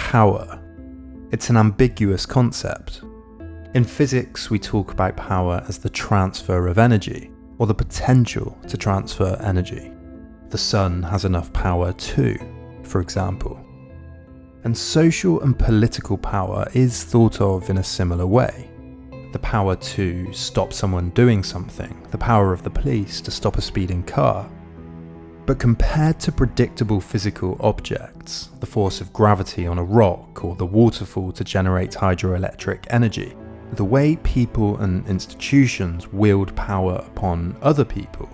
power. It's an ambiguous concept. In physics, we talk about power as the transfer of energy, or the potential to transfer energy. The sun has enough power too, for example. And social and political power is thought of in a similar way. The power to stop someone doing something, the power of the police to stop a speeding car. But compared to predictable physical objects, the force of gravity on a rock or the waterfall to generate hydroelectric energy, the way people and institutions wield power upon other people,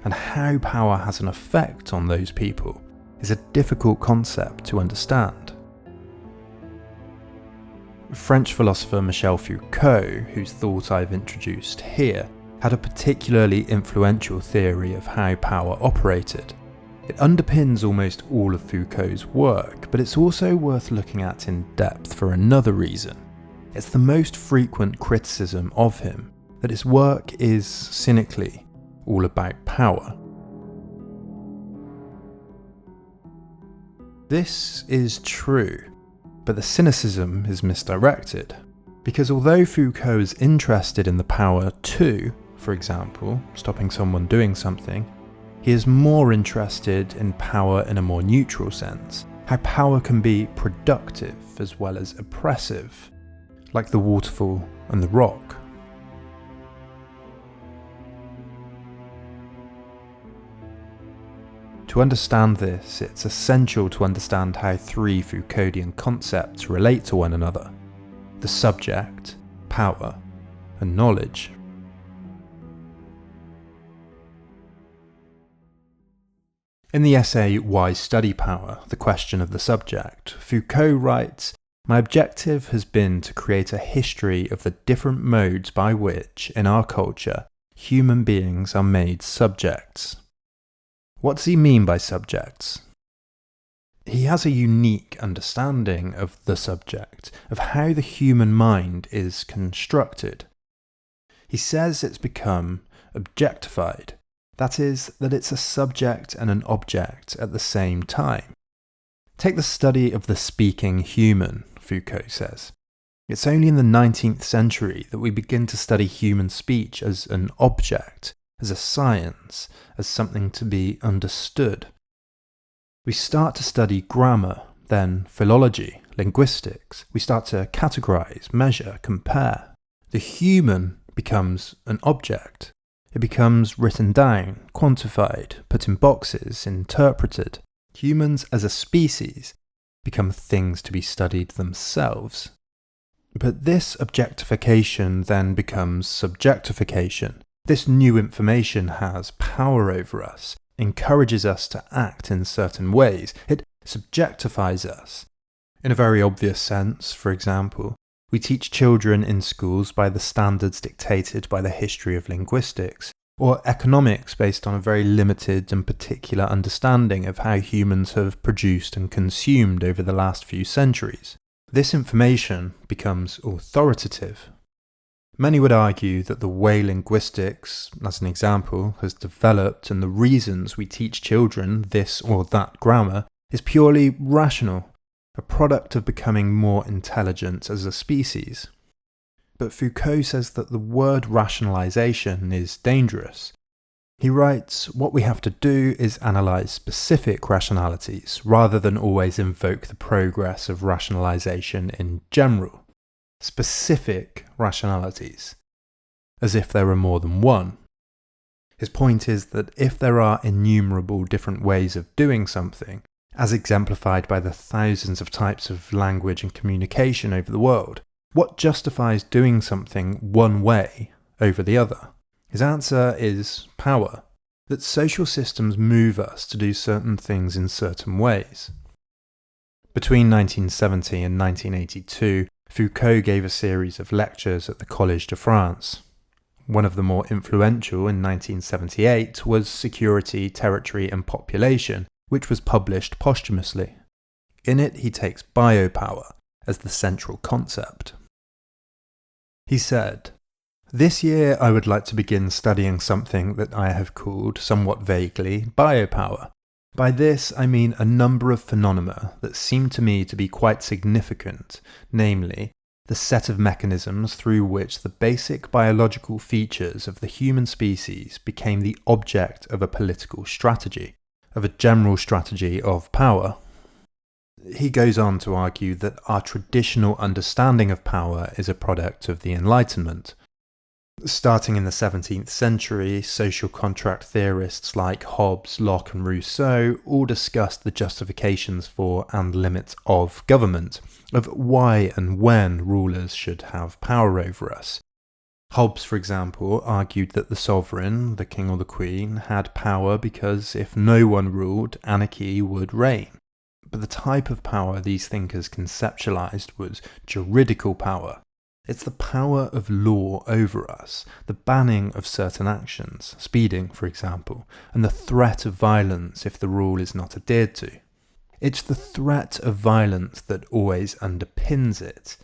and how power has an effect on those people, is a difficult concept to understand. French philosopher Michel Foucault, whose thought I've introduced here, had a particularly influential theory of how power operated. It underpins almost all of Foucault's work, but it's also worth looking at in depth for another reason. It's the most frequent criticism of him, that his work is, cynically, all about power. This is true, but the cynicism is misdirected, because although Foucault is interested in the power to, for example, stopping someone doing something, he is more interested in power in a more neutral sense, how power can be productive as well as oppressive, like the waterfall and the rock. To understand this, it's essential to understand how three Foucauldian concepts relate to one another: the subject, power, and knowledge. In the essay Why Study Power? The Question of the Subject, Foucault writes, "My objective has been to create a history of the different modes by which, in our culture, human beings are made subjects." What does he mean by subjects? He has a unique understanding of the subject, of how the human mind is constructed. He says it's become objectified, that is, that it's a subject and an object at the same time. Take the study of the speaking human, Foucault says. It's only in the 19th century that we begin to study human speech as an object, as a science, as something to be understood. We start to study grammar, then philology, linguistics. We start to categorize, measure, compare. The human becomes an object. It becomes written down, quantified, put in boxes, interpreted. Humans as a species become things to be studied themselves. But this objectification then becomes subjectification. This new information has power over us, encourages us to act in certain ways. It subjectifies us. In a very obvious sense, for example, we teach children in schools by the standards dictated by the history of linguistics, or economics based on a very limited and particular understanding of how humans have produced and consumed over the last few centuries. This information becomes authoritative. Many would argue that the way linguistics, as an example, has developed and the reasons we teach children this or that grammar is purely rational, a product of becoming more intelligent as a species. But Foucault says that the word rationalization is dangerous. He writes, what we have to do is analyze specific rationalities rather than always invoke the progress of rationalization in general. Specific rationalities, as if there are more than one. His point is that if there are innumerable different ways of doing something, as exemplified by the thousands of types of language and communication over the world, what justifies doing something one way over the other? His answer is power, that social systems move us to do certain things in certain ways. Between 1970 and 1982, Foucault gave a series of lectures at the Collège de France. One of the more influential in 1978 was Security, Territory and Population, which was published posthumously. In it, he takes biopower as the central concept. He said, "This year I would like to begin studying something that I have called, somewhat vaguely, biopower, By this, I mean a number of phenomena that seem to me to be quite significant, namely, the set of mechanisms through which the basic biological features of the human species became the object of a political strategy, of a general strategy of power. He goes on to argue that our traditional understanding of power is a product of the Enlightenment. Starting in the 17th century, social contract theorists like Hobbes, Locke and Rousseau all discussed the justifications for and limits of government, of why and when rulers should have power over us. Hobbes, for example, argued that the sovereign, the king or the queen, had power because if no one ruled, anarchy would reign. But the type of power these thinkers conceptualized was juridical power. It's the power of law over us, the banning of certain actions, speeding for example, and the threat of violence if the rule is not adhered to. It's the threat of violence that always underpins it.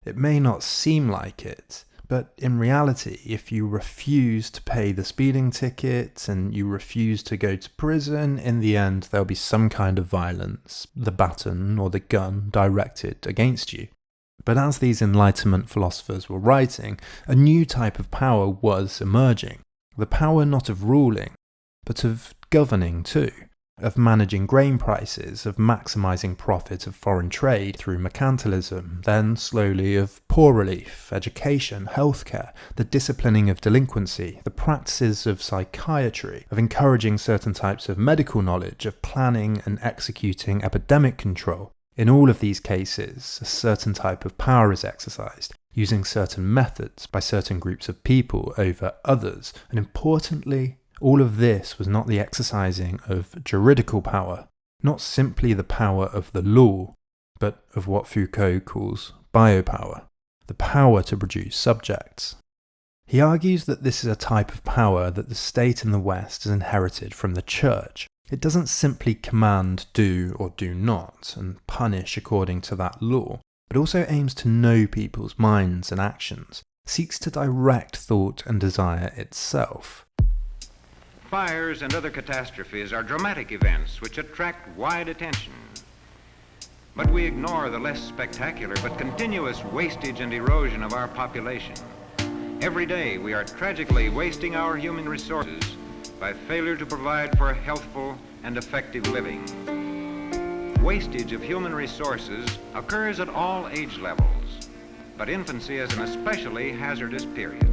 It may not seem like it, but in reality, if you refuse to pay the speeding ticket and you refuse to go to prison, in the end there'll be some kind of violence, the baton or the gun directed against you. But as these Enlightenment philosophers were writing, a new type of power was emerging. The power not of ruling, but of governing too, of managing grain prices, of maximising profit of foreign trade through mercantilism, then slowly of poor relief, education, healthcare, the disciplining of delinquency, the practices of psychiatry, of encouraging certain types of medical knowledge, of planning and executing epidemic control. In all of these cases, a certain type of power is exercised, using certain methods by certain groups of people over others, and importantly, all of this was not the exercising of juridical power, not simply the power of the law, but of what Foucault calls biopower, the power to produce subjects. He argues that this is a type of power that the state in the West has inherited from the Church. It doesn't simply command do or do not, and punish according to that law, but also aims to know people's minds and actions, seeks to direct thought and desire itself. Fires and other catastrophes are dramatic events which attract wide attention. But we ignore the less spectacular but continuous wastage and erosion of our population. Every day we are tragically wasting our human resources by failure to provide for healthful and effective living. Wastage of human resources occurs at all age levels, but infancy is an especially hazardous period.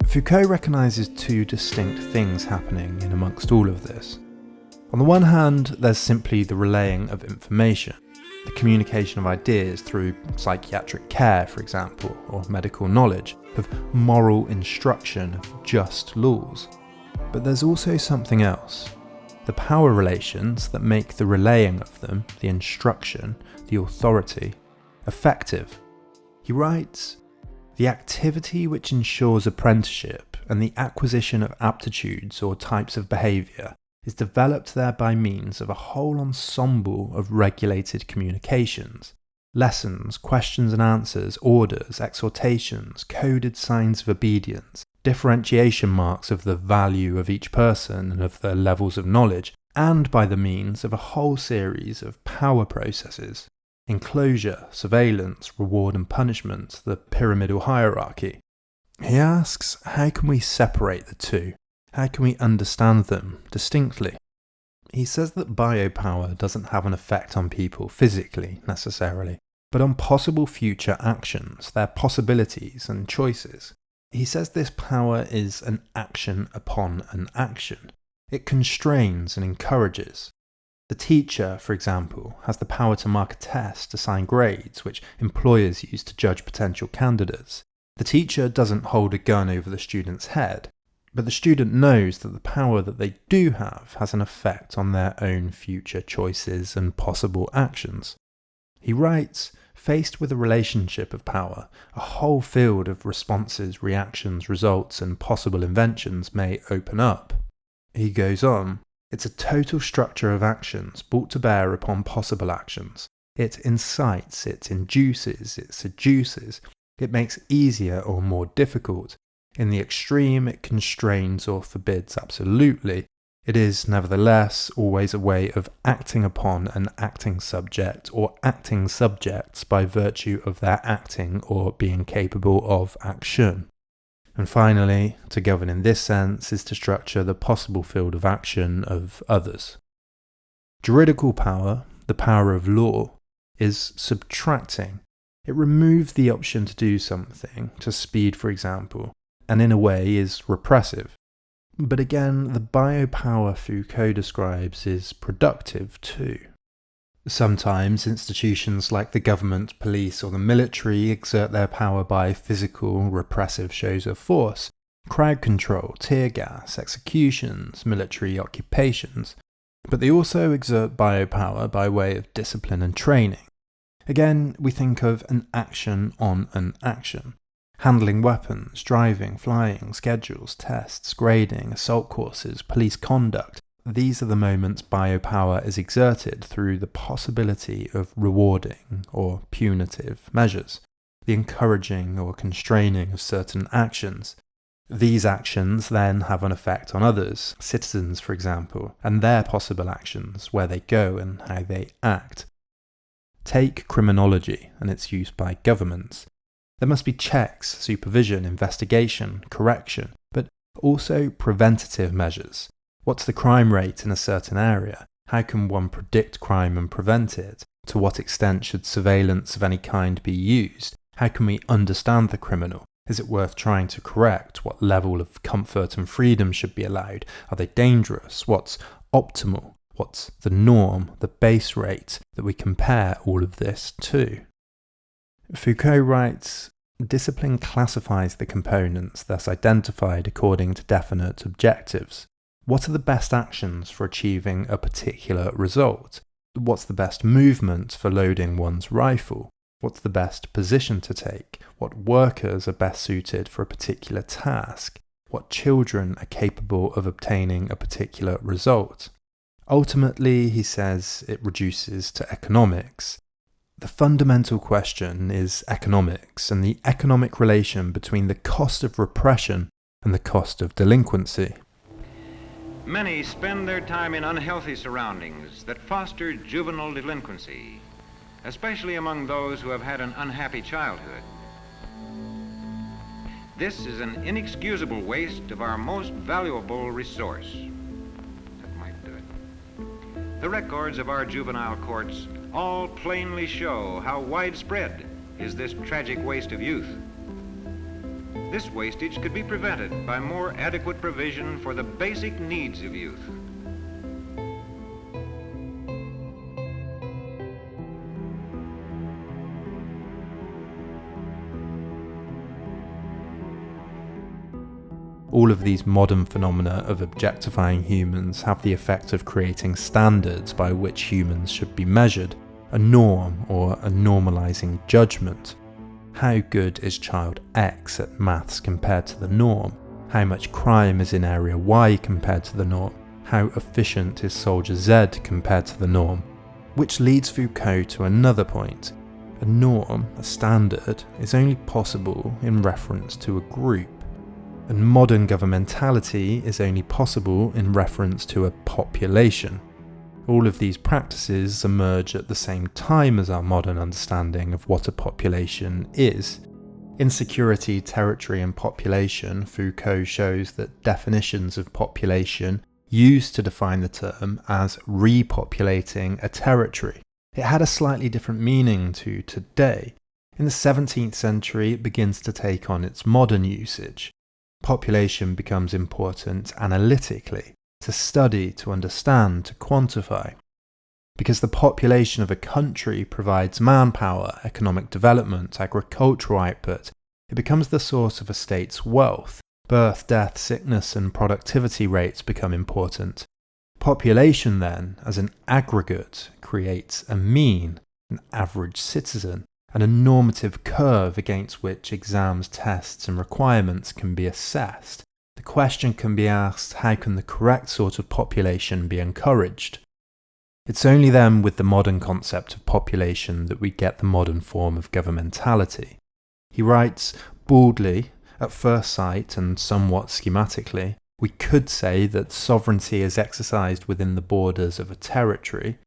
Foucault recognises two distinct things happening in amongst all of this. On the one hand, there's simply the relaying of information, the communication of ideas through psychiatric care, for example, or medical knowledge, of moral instruction, of just laws. But there's also something else, the power relations that make the relaying of them, the instruction, the authority, effective. He writes, "The activity which ensures apprenticeship and the acquisition of aptitudes or types of behaviour is developed there by means of a whole ensemble of regulated communications, lessons, questions and answers, orders, exhortations, coded signs of obedience, differentiation marks of the value of each person and of their levels of knowledge, and by the means of a whole series of power processes. Enclosure, surveillance, reward and punishment, the pyramidal hierarchy." He asks, how can we separate the two? How can we understand them distinctly? He says that biopower doesn't have an effect on people physically, necessarily, but on possible future actions, their possibilities and choices. He says this power is an action upon an action. It constrains and encourages. The teacher, for example, has the power to mark a test, assign grades, which employers use to judge potential candidates. The teacher doesn't hold a gun over the student's head, but the student knows that the power that they do have has an effect on their own future choices and possible actions. He writes, faced with a relationship of power, a whole field of responses, reactions, results, and possible inventions may open up. He goes on, It's a total structure of actions brought to bear upon possible actions. It incites, it induces, it seduces, it makes easier or more difficult. In the extreme, it constrains or forbids absolutely. It is, nevertheless, always a way of acting upon an acting subject or acting subjects by virtue of their acting or being capable of action. And finally, to govern in this sense is to structure the possible field of action of others. Juridical power, the power of law, is subtracting. It removes the option to do something, to speed for example, and in a way is repressive. But again, the biopower Foucault describes is productive too. Sometimes institutions like the government, police or the military exert their power by physical, repressive shows of force, crowd control, tear gas, executions, military occupations, but they also exert biopower by way of discipline and training. Again, we think of an action on an action. Handling weapons, driving, flying, schedules, tests, grading, assault courses, police conduct. These are the moments biopower is exerted through the possibility of rewarding or punitive measures, the encouraging or constraining of certain actions. These actions then have an effect on others, citizens for example, and their possible actions, where they go and how they act. Take criminology and its use by governments. There must be checks, supervision, investigation, correction, but also preventative measures. What's the crime rate in a certain area? How can one predict crime and prevent it? To what extent should surveillance of any kind be used? How can we understand the criminal? Is it worth trying to correct? What level of comfort and freedom should be allowed? Are they dangerous? What's optimal? What's the norm, the base rate that we compare all of this to? Foucault writes, discipline classifies the components thus identified according to definite objectives. What are the best actions for achieving a particular result? What's the best movement for loading one's rifle? What's the best position to take? What workers are best suited for a particular task? What children are capable of obtaining a particular result? Ultimately, he says, it reduces to economics. The fundamental question is economics and the economic relation between the cost of repression and the cost of delinquency. Many spend their time in unhealthy surroundings that foster juvenile delinquency, especially among those who have had an unhappy childhood. This is an inexcusable waste of our most valuable resource. That might do it. The records of our juvenile courts all plainly show how widespread is this tragic waste of youth. This wastage could be prevented by more adequate provision for the basic needs of youth. All of these modern phenomena of objectifying humans have the effect of creating standards by which humans should be measured, a norm or a normalizing judgment. How good is child X at maths compared to the norm? How much crime is in area Y compared to the norm? How efficient is soldier Z compared to the norm? Which leads Foucault to another point. A norm, a standard, is only possible in reference to a group. And modern governmentality is only possible in reference to a population. All of these practices emerge at the same time as our modern understanding of what a population is. In Security, Territory and Population, Foucault shows that definitions of population used to define the term as repopulating a territory. It had a slightly different meaning to today. In the 17th century, it begins to take on its modern usage. Population becomes important analytically, to study, to understand, to quantify. Because the population of a country provides manpower, economic development, agricultural output, it becomes the source of a state's wealth. Birth, death, sickness and productivity rates become important. Population then, as an aggregate, creates a mean, an average citizen, and a normative curve against which exams, tests and requirements can be assessed. The question can be asked, how can the correct sort of population be encouraged? It's only then with the modern concept of population that we get the modern form of governmentality. He writes, baldly, at first sight and somewhat schematically, we could say that sovereignty is exercised within the borders of a territory,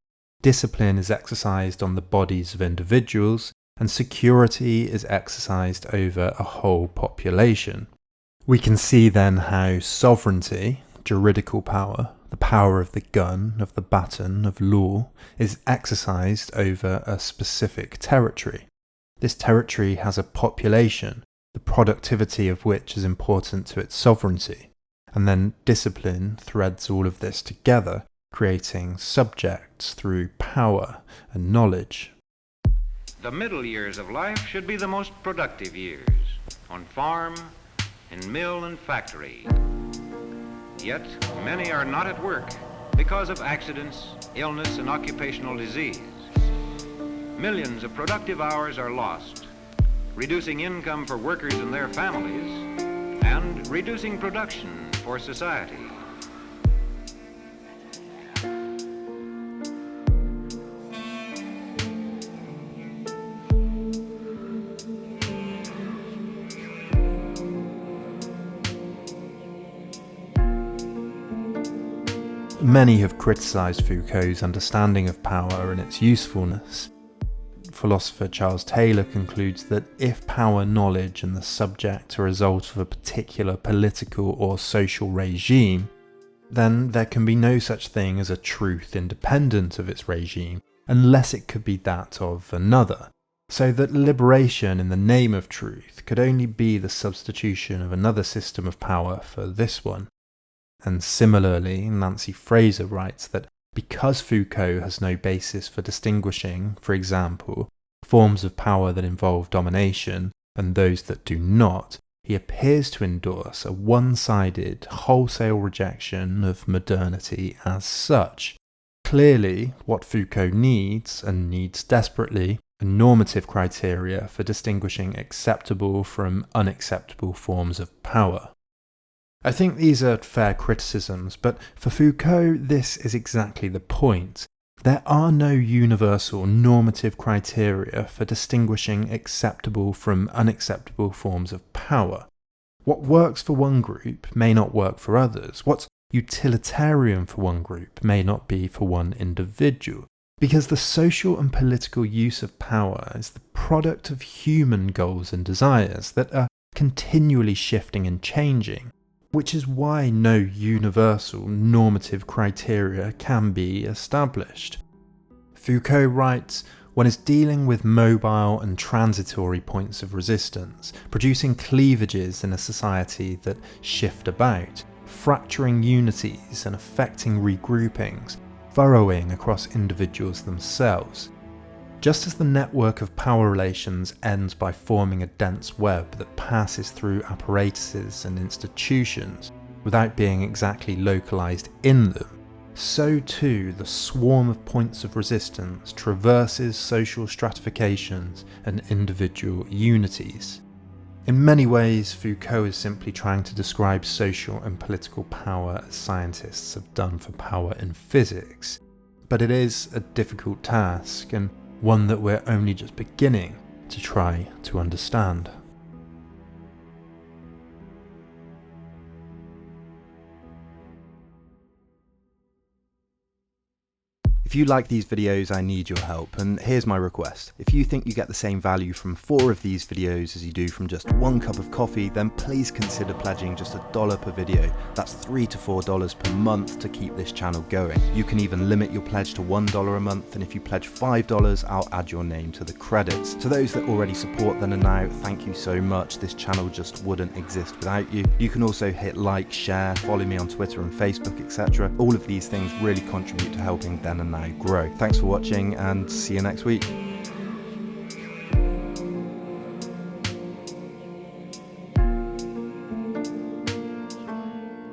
discipline is exercised on the bodies of individuals, and security is exercised over a whole population. We can see then how sovereignty, juridical power, the power of the gun, of the baton, of law, is exercised over a specific territory. This territory has a population, the productivity of which is important to its sovereignty, and then discipline threads all of this together, creating subjects through power and knowledge. The middle years of life should be the most productive years, on farm, in mill and factory. Yet many are not at work because of accidents, illness, and occupational disease. Millions of productive hours are lost, reducing income for workers and their families, and reducing production for society. Many have criticised Foucault's understanding of power and its usefulness. Philosopher Charles Taylor concludes that if power, knowledge, and the subject are a result of a particular political or social regime, then there can be no such thing as a truth independent of its regime, unless it could be that of another, so that liberation in the name of truth could only be the substitution of another system of power for this one. And similarly, Nancy Fraser writes that because Foucault has no basis for distinguishing, for example, forms of power that involve domination and those that do not, he appears to endorse a one-sided, wholesale rejection of modernity as such. Clearly, what Foucault needs, and needs desperately, are normative criteria for distinguishing acceptable from unacceptable forms of power. I think these are fair criticisms, but for Foucault this is exactly the point. There are no universal normative criteria for distinguishing acceptable from unacceptable forms of power. What works for one group may not work for others. What's utilitarian for one group may not be for one individual, because the social and political use of power is the product of human goals and desires that are continually shifting and changing. Which is why no universal normative criteria can be established. Foucault writes, one is dealing with mobile and transitory points of resistance, producing cleavages in a society that shift about, fracturing unities and affecting regroupings, furrowing across individuals themselves. Just as the network of power relations ends by forming a dense web that passes through apparatuses and institutions without being exactly localized in them, so too the swarm of points of resistance traverses social stratifications and individual unities. In many ways, Foucault is simply trying to describe social and political power as scientists have done for power in physics, but it is a difficult task, and one that we're only just beginning to try to understand. If you like these videos, I need your help, and here's my request. If you think you get the same value from 4 of these videos as you do from just 1 cup of coffee, then please consider pledging just $1 per video. That's $3 to $4 per month to keep this channel going. You can even limit your pledge to $1 a month, and if you pledge $5, I'll add your name to the credits. To those that already support Then and Now, thank you so much. This channel just wouldn't exist without you. You can also hit like, share, follow me on Twitter and Facebook, etc. All of these things really contribute to helping Then and Now grow. Thanks for watching, and see you next week.